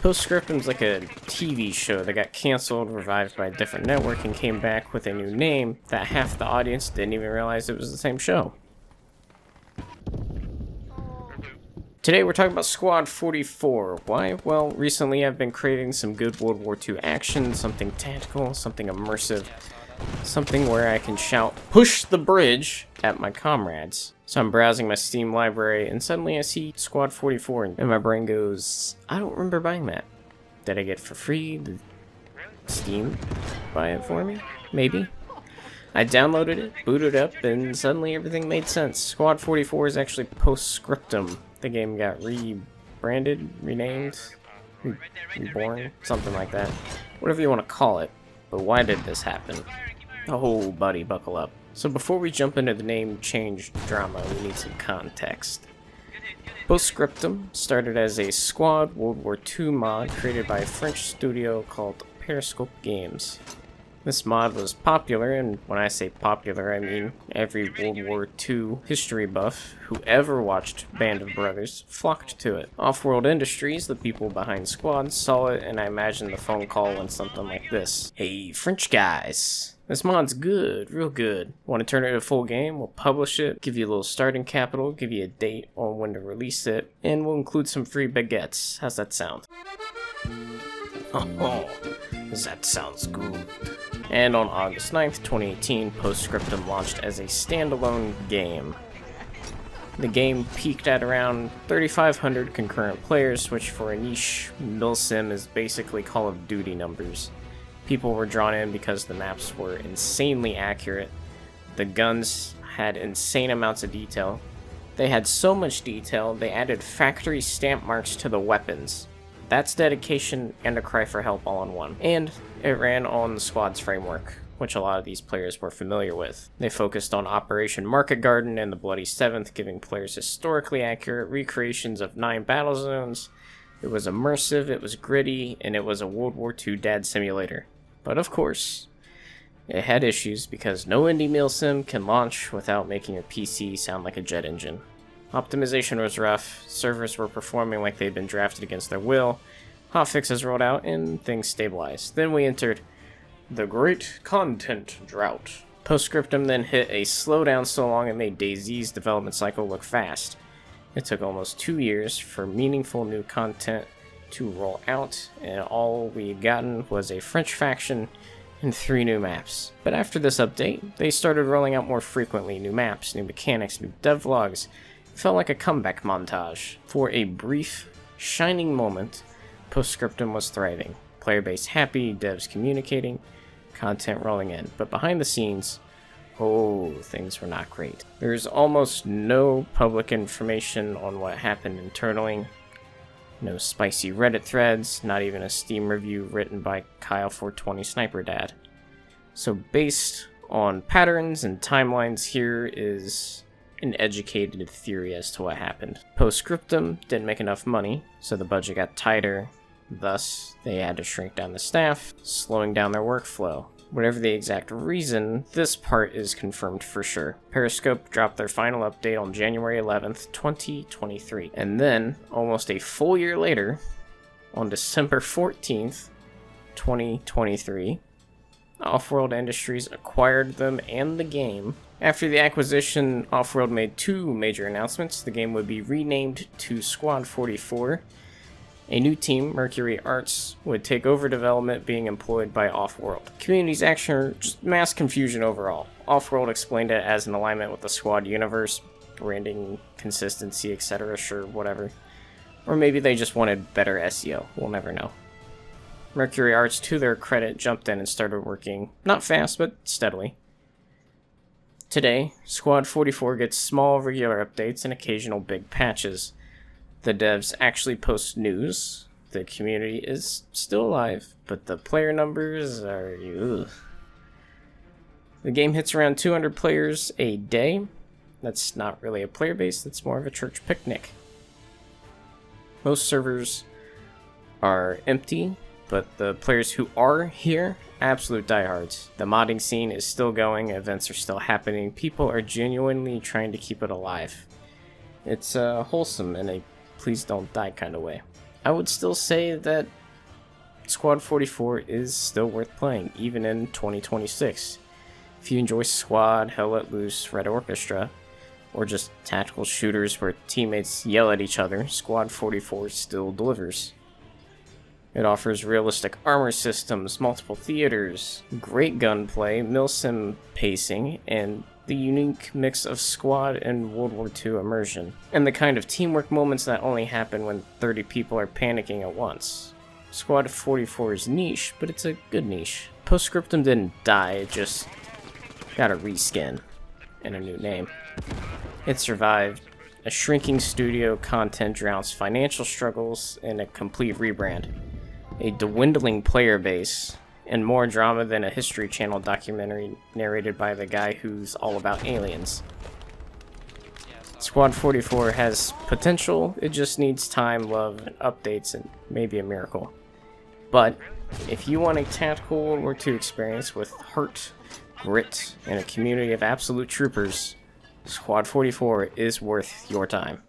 Post Scriptum's like a TV show that got canceled, revived by a different network, and came back with a new name that half the audience didn't even realize it was the same show. Today we're talking about Squad 44. Why? Well, recently I've been creating some good World War II action, something tactical, something immersive, something where I can shout, "Push the bridge!" at my comrades. So I'm browsing my Steam library, and suddenly I see Squad 44, and my brain goes, I don't remember buying that. Did I get it for free? Did Steam buy it for me? Maybe. I downloaded it, booted up, and suddenly everything made sense. Squad 44 is actually Post Scriptum. The game got rebranded, renamed, reborn, something like that. Whatever you want to call it. But why did this happen? Oh, buddy, buckle up. So before we jump into the name change drama, we need some context. Post Scriptum started as a Squad World War II mod created by a French studio called Periscope Games. This mod was popular, and when I say popular, I mean every World War II history buff who ever watched Band of Brothers flocked to it. Off-World Industries, the people behind Squad, saw it, and I imagine the phone call went something like this. Hey, French guys, this mod's good, real good. Want to turn it into a full game? We'll publish it, give you a little starting capital, give you a date on when to release it, and we'll include some free baguettes. How's that sound? Oh, that sounds good. And on August 9th, 2018, Post Scriptum launched as a standalone game. The game peaked at around 3,500 concurrent players, which for a niche milsim is basically Call of Duty numbers. People were drawn in because the maps were insanely accurate. The guns had insane amounts of detail. They had so much detail, they added factory stamp marks to the weapons. That's dedication and a cry for help all in one. And it ran on the Squad's framework, which a lot of these players were familiar with. They focused on Operation Market Garden and the Bloody Seventh, giving players historically accurate recreations of 9 battle zones. It was immersive, it was gritty, and it was a World War II dad simulator. But of course, it had issues because no indie milsim can launch without making your PC sound like a jet engine. Optimization was rough, servers were performing like they'd been drafted against their will, hotfixes rolled out, and things stabilized. Then we entered the Great Content Drought. Post Scriptum then hit a slowdown so long it made DayZ's development cycle look fast. It took almost 2 years for meaningful new content to roll out, and all we'd gotten was a French faction and 3 new maps. But after this update, they started rolling out more frequently new maps, new mechanics, new devlogs. It felt like a comeback montage. For a brief, shining moment, Post Scriptum was thriving. Player base happy, devs communicating, content rolling in. But behind the scenes, oh, things were not great. There's almost no public information on what happened internally. No spicy Reddit threads, not even a Steam review written by Kyle420 Sniper Dad. So based on patterns and timelines, here is an educated theory as to what happened. Post Scriptum didn't make enough money, so the budget got tighter. Thus, they had to shrink down the staff, slowing down their workflow. Whatever the exact reason, this part is confirmed for sure. Periscope dropped their final update on January 11th, 2023. And then, almost a full year later, on December 14th, 2023, Off-World Industries acquired them and the game. After the acquisition, Off-World made 2 major announcements. The game would be renamed to Squad 44. A new team, Mercury Arts, would take over development, being employed by Off-World. Community's action, just mass confusion overall. Off-World explained it as an alignment with the Squad universe, branding, consistency, etc. Sure, whatever. Or maybe they just wanted better SEO. We'll never know. Mercury Arts, to their credit, jumped in and started working, not fast, but steadily. Today, Squad 44 gets small, regular updates and occasional big patches. The devs actually post news. The community is still alive, but the player numbers are... ugh. The game hits around 200 players a day. That's not really a player base, that's more of a church picnic. Most servers are empty, but the players who are here, absolute diehards. The modding scene is still going, events are still happening, people are genuinely trying to keep it alive. It's wholesome in a please don't die kind of way. I would still say that Squad 44 is still worth playing, even in 2026. If you enjoy Squad, Hell Let Loose, Red Orchestra, or just tactical shooters where teammates yell at each other, Squad 44 still delivers. It offers realistic armor systems, multiple theaters, great gunplay, milsim pacing, and the unique mix of squad and World War II immersion, and the kind of teamwork moments that only happen when 30 people are panicking at once. Squad 44 is niche, but it's a good niche. Post Scriptum didn't die, it just got a reskin and a new name. It survived a shrinking studio, content droughts, financial struggles, and a complete rebrand. A dwindling player base, and more drama than a History Channel documentary narrated by the guy who's all about aliens. Squad 44 has potential, it just needs time, love, and updates, and maybe a miracle. But if you want a tactical World War II experience with heart, grit, and a community of absolute troopers, Squad 44 is worth your time.